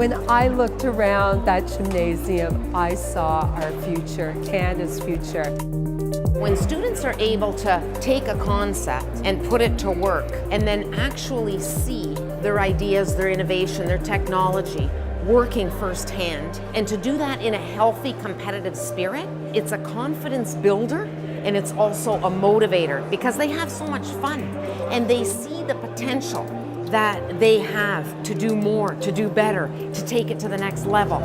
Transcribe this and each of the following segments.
When I looked around that gymnasium, I saw our future, Canada's future. When students are able to take a concept and put it to work and then actually see their ideas, their innovation, their technology working firsthand, and to do that in a healthy, competitive spirit, it's a confidence builder and it's also a motivator because they have so much fun and they see the potential that they have to do more, to do better, to take it to the next level.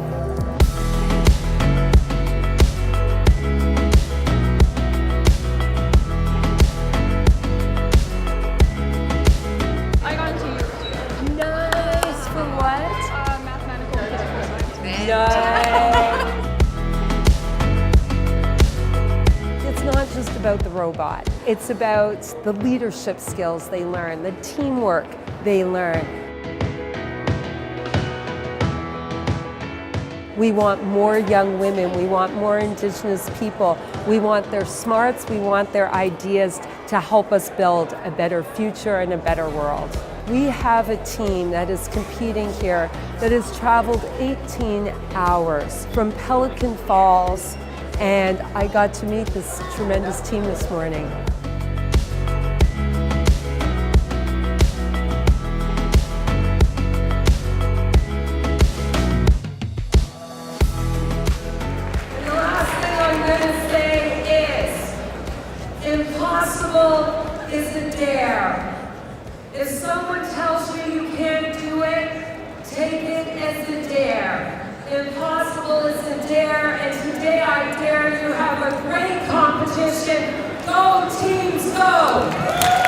I got into UC. Nice, for what? Mathematical and physical science. Nice. It's not just about the robot. It's about the leadership skills they learn, the teamwork they learn. We want more young women, we want more Indigenous people, we want their smarts, we want their ideas to help us build a better future and a better world. We have a team that is competing here that has traveled 18 hours from Pelican Falls, and I got to meet this tremendous team this morning. Impossible is a dare. If someone tells you you can't do it, take it as a dare. Impossible is a dare, and today I dare you have a great competition. Go teams, go!